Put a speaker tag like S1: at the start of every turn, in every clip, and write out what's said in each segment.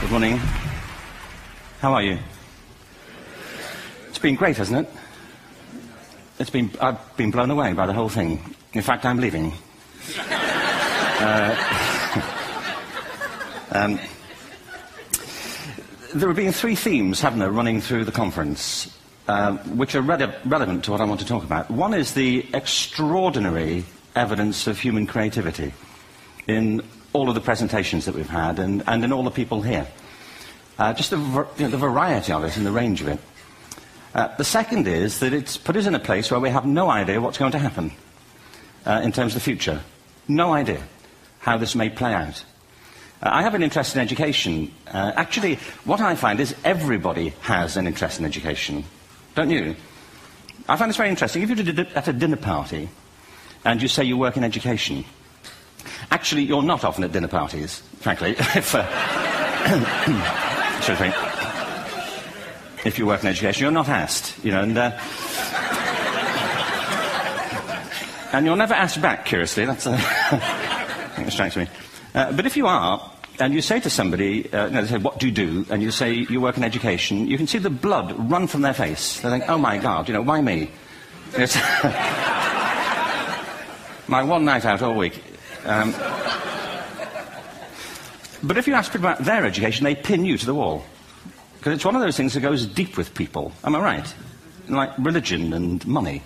S1: Good morning. How are you? It's been great, hasn't it? I've been blown away by the whole thing. In fact, I'm leaving. There have been three themes, haven't there, running through the conference, which are relevant to what I want to talk about. One is the extraordinary evidence of human creativity in all of the presentations that we've had and in all the people here. Just the variety of it and the range of it. The second is that it's put us in a place where we have no idea what's going to happen in terms of the future. No idea how this may play out. I have an interest in education. Actually, what I find is everybody has an interest in education. Don't you? I find this very interesting. If you're at a dinner party and you say you work in education, actually, you're not often at dinner parties, frankly. If you work in education, you're not asked, you know, and you're never asked back, curiously. That's I think it strikes me. But if you are, and you say to somebody, they say, what do you do? And you say, you work in education, you can see the blood run from their face. They think, oh my God, you know, why me? It's my one night out all week. But if you ask people about their education, they pin you to the wall. Because it's one of those things that goes deep with people. Am I right? Like religion and money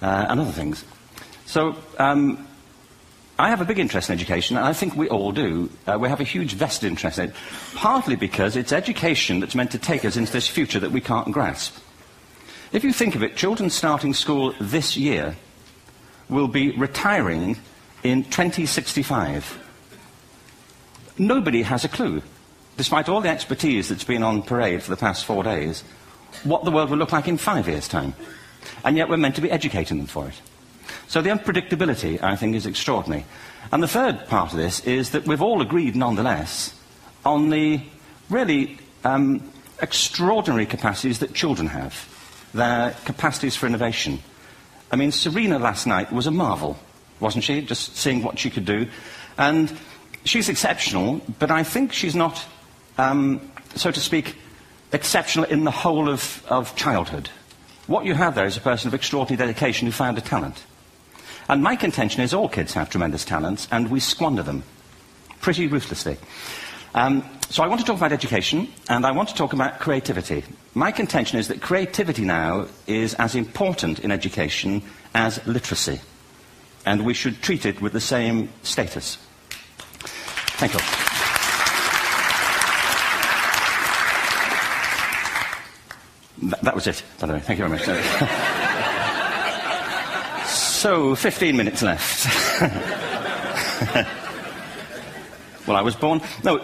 S1: and other things. So I have a big interest in education, and I think we all do. We have a huge vested interest in it, partly because it's education that's meant to take us into this future that we can't grasp. If you think of it, children starting school this year will be retiring in 2065. Nobody has a clue, despite all the expertise that's been on parade for the past 4 days, what the world will look like in 5 years' time. And yet we're meant to be educating them for it. So the unpredictability, I think, is extraordinary. And the third part of this is that we've all agreed, nonetheless, on the really extraordinary capacities that children have, their capacities for innovation. I mean, Serena last night was a marvel, wasn't she? Just seeing what she could do. And she's exceptional, but I think she's not, so to speak, exceptional in the whole of childhood. What you have there is a person of extraordinary dedication who found a talent. And my contention is all kids have tremendous talents, and we squander them pretty ruthlessly. So I want to talk about education, and I want to talk about creativity. My contention is that creativity now is as important in education as literacy, and we should treat it with the same status. Thank you. That was it, by the way. Thank you very much. So, 15 minutes left. Well, I was born... No,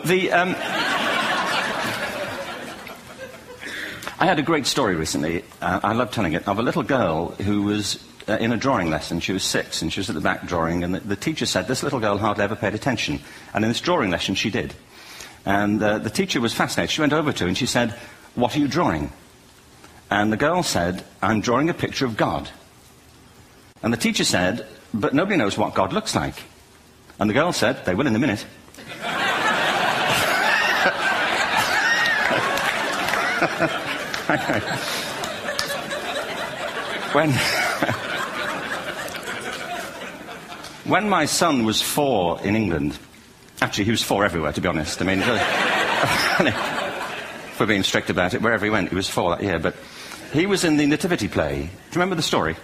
S1: I had a great story recently, I love telling it, of a little girl who was in a drawing lesson. She was 6, and she was at the back drawing, and the teacher said, this little girl hardly ever paid attention. And in this drawing lesson, she did. And the teacher was fascinated. She went over to her and she said, what are you drawing? And the girl said, I'm drawing a picture of God. And the teacher said, but nobody knows what God looks like. And the girl said, they will in a minute. When my son was 4 in England, actually he was 4 everywhere, to be honest. I mean, if we're being strict about it, wherever he went, he was 4 that year. But he was in the Nativity play. Do you remember the story?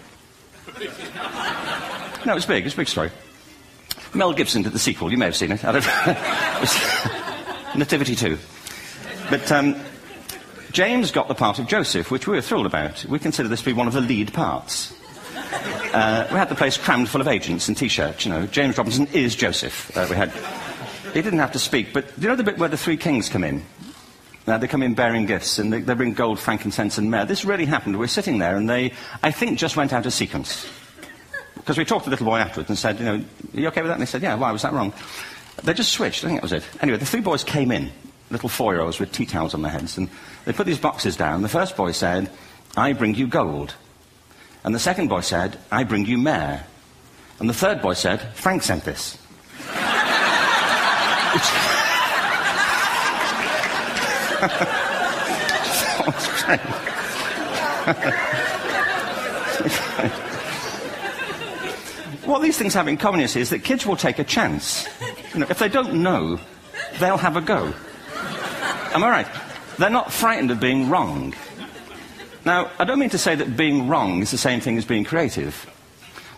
S1: No, it was big. It was a big story. Mel Gibson did the sequel. You may have seen it. I don't know. It was Nativity 2. But James got the part of Joseph, which we were thrilled about. We consider this to be one of the lead parts. We had the place crammed full of agents and T-shirts, you know. James Robinson is Joseph. He didn't have to speak, but do you know the bit where the 3 kings come in? They come in bearing gifts, and they bring gold, frankincense, and myrrh. This really happened. We're sitting there, and they, I think, just went out of sequence. Because we talked to the little boy afterwards and said, you know, are you okay with that? And they said, yeah, why was that wrong? They just switched. I think that was it. Anyway, the 3 boys came in, little 4-year-olds with tea towels on their heads, and they put these boxes down. The first boy said, I bring you gold. And the second boy said, I bring you myrrh. And the third boy said, Frank sent this. What these things have in common, you see, is that kids will take a chance. You know, if they don't know, they'll have a go. Am I right? They're not frightened of being wrong. Now, I don't mean to say that being wrong is the same thing as being creative.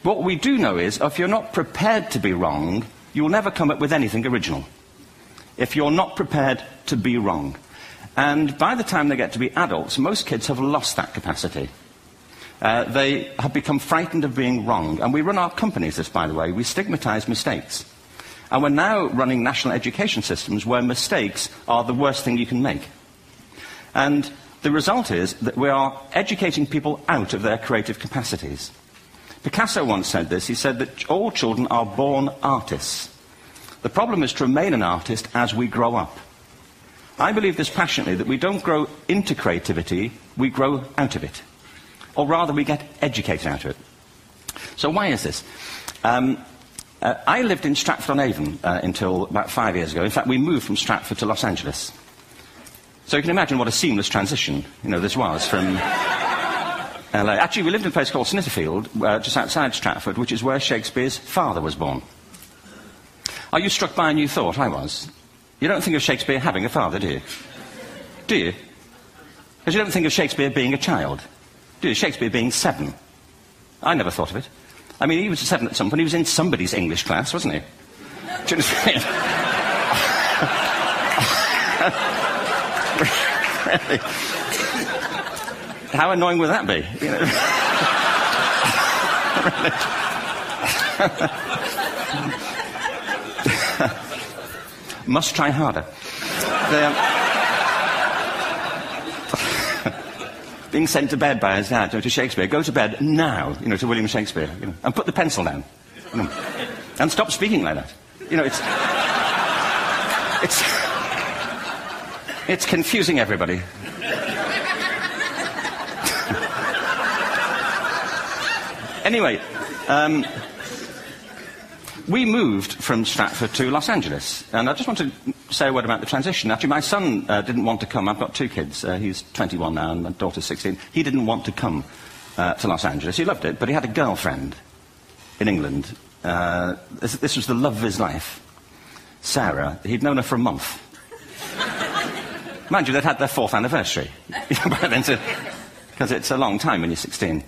S1: What we do know is, if you're not prepared to be wrong, you'll never come up with anything original. If you're not prepared to be wrong. And by the time they get to be adults, most kids have lost that capacity. They have become frightened of being wrong. And we run our companies this, by the way. We stigmatize mistakes. And we're now running national education systems where mistakes are the worst thing you can make. And the result is that we are educating people out of their creative capacities. Picasso once said this. He said that all children are born artists. The problem is to remain an artist as we grow up. I believe this passionately, that we don't grow into creativity, we grow out of it. Or rather, we get educated out of it. So why is this? I lived in Stratford-on-Avon until about 5 years ago. In fact, we moved from Stratford to Los Angeles. So you can imagine what a seamless transition, this was from LA. Actually, we lived in a place called Snitterfield, just outside Stratford, which is where Shakespeare's father was born. Are you struck by a new thought? I was. You don't think of Shakespeare having a father, do you? Do you? Because you don't think of Shakespeare being a child. Do you? Shakespeare being 7. I never thought of it. I mean, he was 7 at some point. He was in somebody's English class, wasn't he? Do you understand? Really? How annoying would that be? Must try harder. Being sent to bed by his dad, to Shakespeare. Go to bed now, to William Shakespeare, and put the pencil down. And stop speaking like that. It's confusing everybody. Anyway, we moved from Stratford to Los Angeles, and I just want to say a word about the transition. Actually, my son didn't want to come. I've got 2 kids. He's 21 now, and my daughter's 16. He didn't want to come to Los Angeles. He loved it, but he had a girlfriend in England. This was the love of his life, Sarah. He'd known her for a month. Mind you, they'd had their 4th anniversary by then, because it's a long time when you're 16.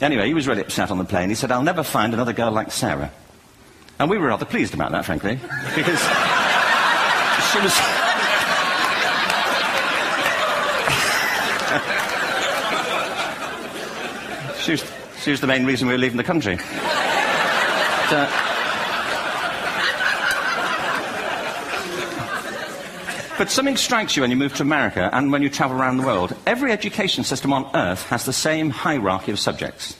S1: Anyway, he was really upset on the plane. He said, "I'll never find another girl like Sarah." And we were rather pleased about that, frankly, because she was the main reason we were leaving the country. But something strikes you when you move to America and when you travel around the world. Every education system on Earth has the same hierarchy of subjects.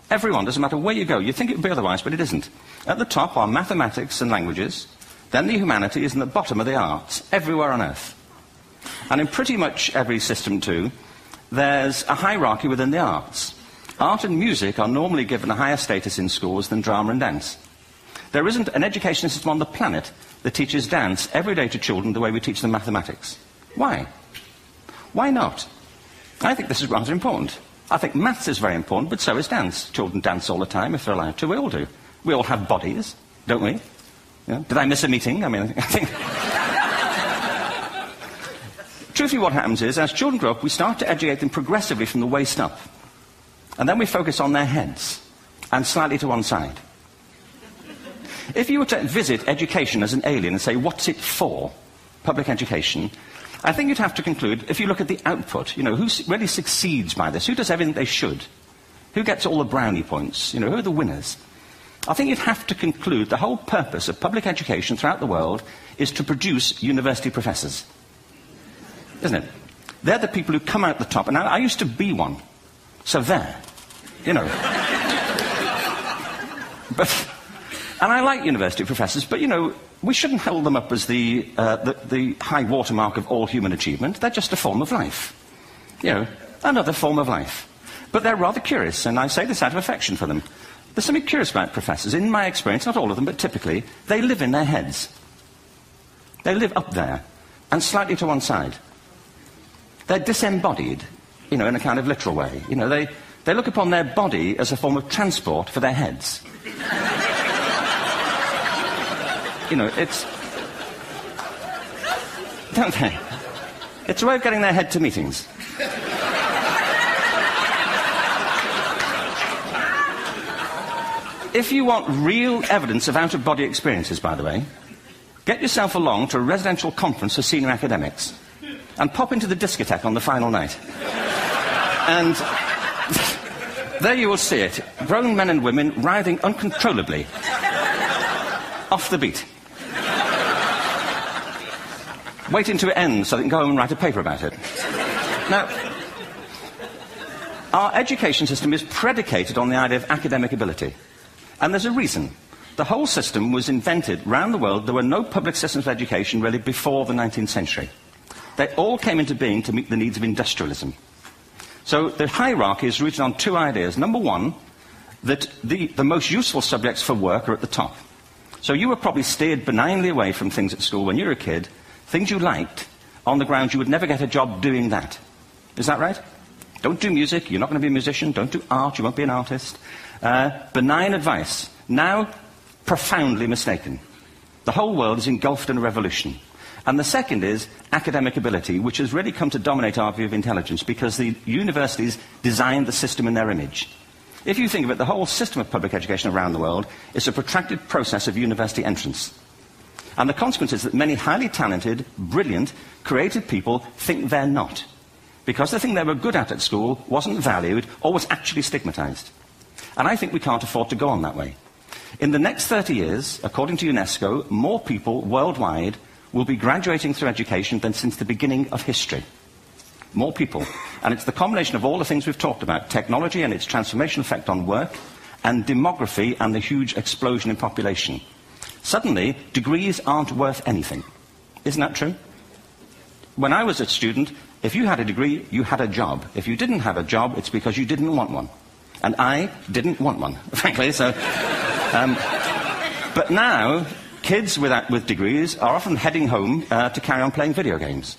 S1: Everyone, doesn't matter where you go. You'd think it would be otherwise, but it isn't. At the top are mathematics and languages, then the humanities, and at the bottom are the arts, everywhere on Earth. And in pretty much every system, too, there's a hierarchy within the arts. Art and music are normally given a higher status in schools than drama and dance. There isn't an education system on the planet that teaches dance every day to children the way we teach them mathematics. Why? Why not? I think this is rather important. I think maths is very important, but so is dance. Children dance all the time if they're allowed to. We all do. We all have bodies, don't we? Did I miss a meeting? I mean, I think... Truthfully, what happens is, as children grow up, we start to educate them progressively from the waist up. And then we focus on their heads, and slightly to one side. If you were to visit education as an alien and say, what's it for, public education, I think you'd have to conclude, if you look at the output, who really succeeds by this, who does everything they should, who gets all the brownie points, who are the winners, I think you'd have to conclude the whole purpose of public education throughout the world is to produce university professors. Isn't it? They're the people who come out the top, and I used to be one, so there, But... And I like university professors, but, we shouldn't hold them up as the high watermark of all human achievement. They're just a form of life. Another form of life. But they're rather curious, and I say this out of affection for them. There's something curious about professors. In my experience, not all of them, but typically, they live in their heads. They live up there, and slightly to one side. They're disembodied, in a kind of literal way. They look upon their body as a form of transport for their heads. It's... Don't they? It's a way of getting their head to meetings. If you want real evidence of out-of-body experiences, by the way, get yourself along to a residential conference for senior academics and pop into the discotheque on the final night. And there you will see it. Grown men and women writhing uncontrollably off the beat. Waiting to end so they can go home and write a paper about it. Now, our education system is predicated on the idea of academic ability. And there's a reason. The whole system was invented around the world. There were no public systems of education really before the 19th century. They all came into being to meet the needs of industrialism. So the hierarchy is rooted on two ideas. Number one, that the most useful subjects for work are at the top. So you were probably steered benignly away from things at school when you were a kid, things you liked, on the grounds you would never get a job doing that. Is that right? Don't do music, you're not going to be a musician. Don't do art, you won't be an artist. Benign advice. Now, profoundly mistaken. The whole world is engulfed in a revolution. And the second is academic ability, which has really come to dominate our view of intelligence because the universities designed the system in their image. If you think of it, the whole system of public education around the world is a protracted process of university entrance. And the consequence is that many highly talented, brilliant, creative people think they're not. Because the thing they were good at school wasn't valued or was actually stigmatized. And I think we can't afford to go on that way. In the next 30 years, according to UNESCO, more people worldwide will be graduating through education than since the beginning of history. More people. And it's the combination of all the things we've talked about, technology and its transformational effect on work, and demography and the huge explosion in population. Suddenly, degrees aren't worth anything. Isn't that true? When I was a student, if you had a degree, you had a job. If you didn't have a job, it's because you didn't want one. And I didn't want one, frankly, so... but now, kids with degrees are often heading home to carry on playing video games.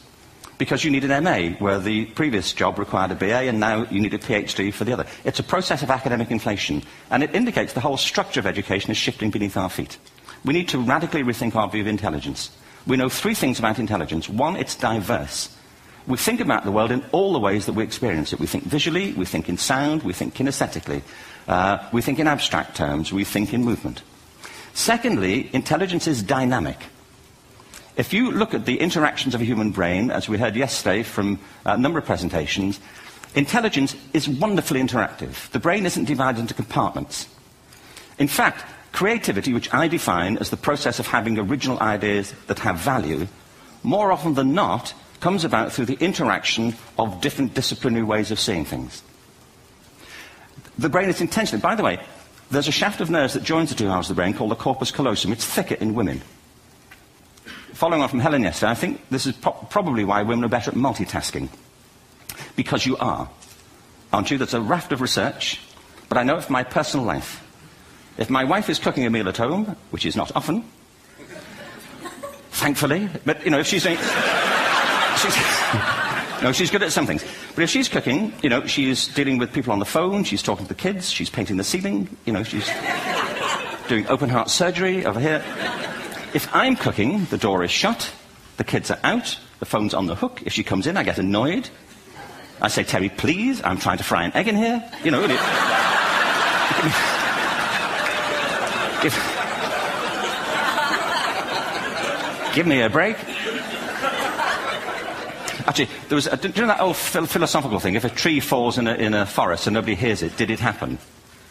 S1: Because you need an MA, where the previous job required a BA, and now you need a PhD for the other. It's a process of academic inflation, and it indicates the whole structure of education is shifting beneath our feet. We need to radically rethink our view of intelligence. We know three things about intelligence. One, it's diverse. We think about the world in all the ways that we experience it. We think visually, we think in sound, we think kinesthetically, we think in abstract terms, we think in movement. Secondly, intelligence is dynamic. If you look at the interactions of a human brain, as we heard yesterday from a number of presentations, intelligence is wonderfully interactive. The brain isn't divided into compartments. In fact, creativity, which I define as the process of having original ideas that have value, more often than not, comes about through the interaction of different disciplinary ways of seeing things. The brain is intentionally... By the way, there's a shaft of nerves that joins the two halves of the brain called the corpus callosum. It's thicker in women. Following on from Helen yesterday, I think this is probably why women are better at multitasking. Because you are. Aren't you? There's a raft of research, but I know it from my personal life. If my wife is cooking a meal at home, which is not often, thankfully, but, if she's doing... she's good at some things. But if she's cooking, she's dealing with people on the phone, she's talking to the kids, she's painting the ceiling, she's doing open heart surgery over here. If I'm cooking, the door is shut, the kids are out, the phone's on the hook. If she comes in, I get annoyed. I say, Terry, please, I'm trying to fry an egg in here. Give me a break. Actually, there was do you know that old philosophical thing? If a tree falls in a forest and nobody hears it, did it happen?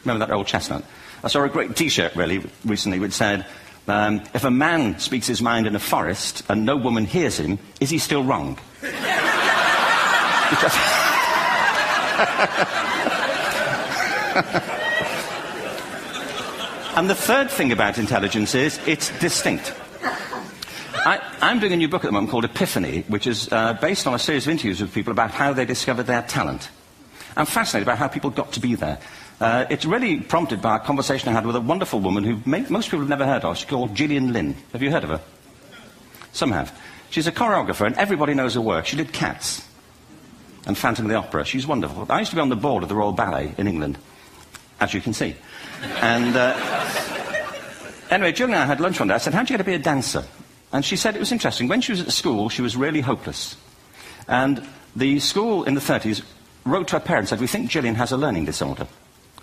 S1: Remember that old chestnut? I saw a great T-shirt, really, recently, which said, if a man speaks his mind in a forest and no woman hears him, is he still wrong? And the third thing about intelligence is it's distinct. I'm doing a new book at the moment called Epiphany, which is based on a series of interviews with people about how they discovered their talent. I'm fascinated about how people got to be there. It's really prompted by a conversation I had with a wonderful woman who most people have never heard of. She's called Gillian Lynn. Have you heard of her? Some have. She's a choreographer, and everybody knows her work. She did Cats. and Phantom of the Opera. She's wonderful. I used to be on the board of the Royal Ballet in England, as you can see. And anyway, Jill and I had lunch one day. I said, how'd you get to be a dancer? And she said it was interesting. When she was at school, she was really hopeless. And the school in the 30s wrote to her parents and said, we think Gillian has a learning disorder.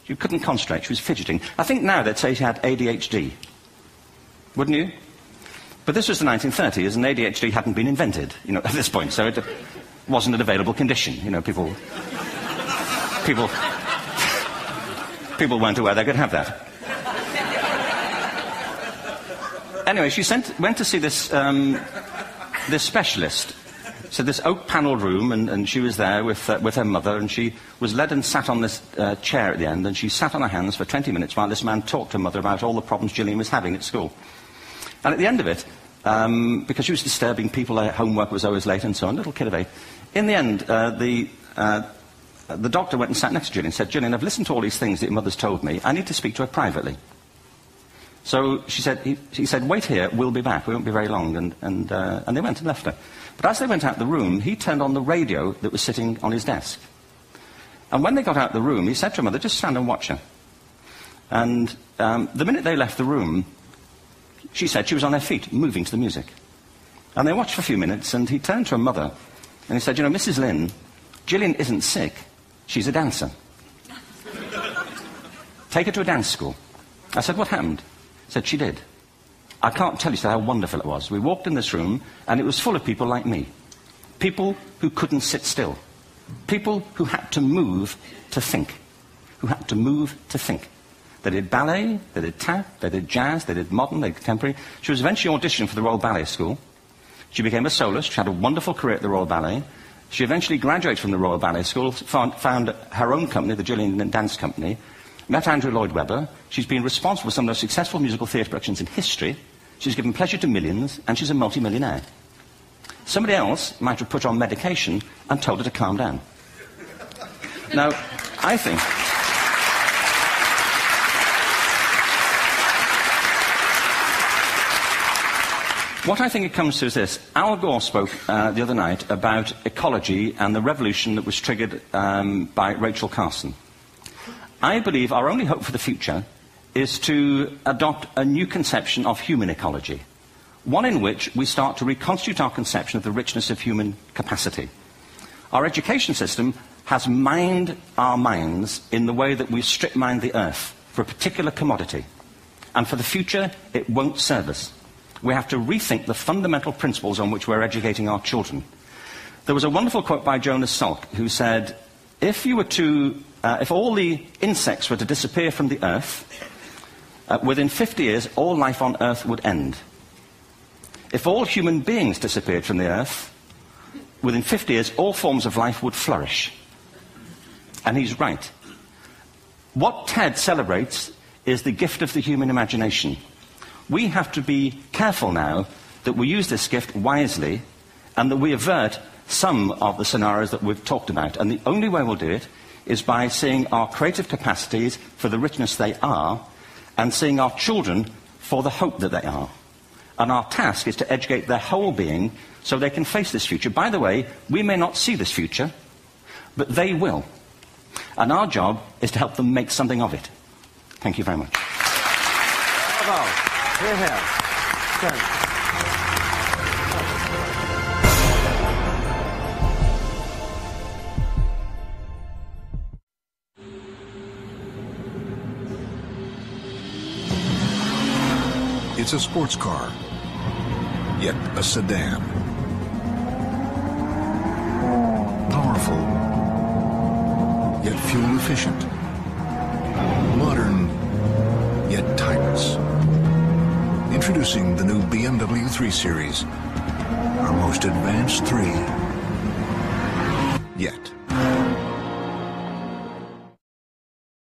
S1: She couldn't concentrate, she was fidgeting. I think now they'd say she had ADHD. Wouldn't you? But this was the 1930s, and ADHD hadn't been invented, you know, at this point, so it wasn't an available condition. You know, people weren't aware they could have that. Anyway, she went to see this specialist. So this oak-panelled room, and she was there with her mother, and she was led and sat on this chair at the end, and she sat on her hands for 20 minutes while this man talked to her mother about all the problems Gillian was having at school. And at the end of it, because she was disturbing people, her homework was always late and so on, little kid of 8, in the end, the doctor went and sat next to Gillian and said, Gillian, I've listened to all these things that your mother's told me. I need to speak to her privately. So he said, wait here, we'll be back. We won't be very long. And they went and left her. But as they went out the room, he turned on the radio that was sitting on his desk. And when they got out the room, he said to her mother, just stand and watch her. And the minute they left the room, she said she was on her feet, moving to the music. And they watched for a few minutes, and he turned to her mother, and he said, you know, Mrs. Lynn, Gillian isn't sick. She's a dancer. Take her to a dance school. I said, what happened? Said she did. I can't tell you how wonderful it was. We walked in this room, and it was full of people like me. People who couldn't sit still. People who had to move to think. Who had to move to think. They did ballet, they did tap, they did jazz, they did modern, they did contemporary. She was eventually auditioned for the Royal Ballet School. She became a soloist. She had a wonderful career at the Royal Ballet. She eventually graduated from the Royal Ballet School, found her own company, the Gillian Dance Company, met Andrew Lloyd Webber. She's been responsible for some of the most successful musical theatre productions in history. She's given pleasure to millions, and she's a multi-millionaire. Somebody else might have put her on medication and told her to calm down. Now, I think... What I think it comes to is this. Al Gore spoke the other night about ecology and the revolution that was triggered by Rachel Carson. I believe our only hope for the future is to adopt a new conception of human ecology, one in which we start to reconstitute our conception of the richness of human capacity. Our education system has mined our minds in the way that we strip mine the earth for a particular commodity, and for the future it won't serve us. We have to rethink the fundamental principles on which we're educating our children. There was a wonderful quote by Jonas Salk, who said, if all the insects were to disappear from the earth, within 50 years, all life on earth would end. If all human beings disappeared from the earth, within 50 years, all forms of life would flourish. And he's right. What TED celebrates is the gift of the human imagination. We have to be careful now that we use this gift wisely and that we avert some of the scenarios that we've talked about. And the only way we'll do it is by seeing our creative capacities for the richness they are and seeing our children for the hope that they are. And our task is to educate their whole being so they can face this future. By the way, we may not see this future, but they will. And our job is to help them make something of it. Thank you very much.
S2: Bravo. Here, here. Good.
S3: It's a sports car, yet a sedan. Powerful, yet fuel efficient. Modern, yet timeless. Introducing the new BMW 3 Series, our most advanced 3 yet.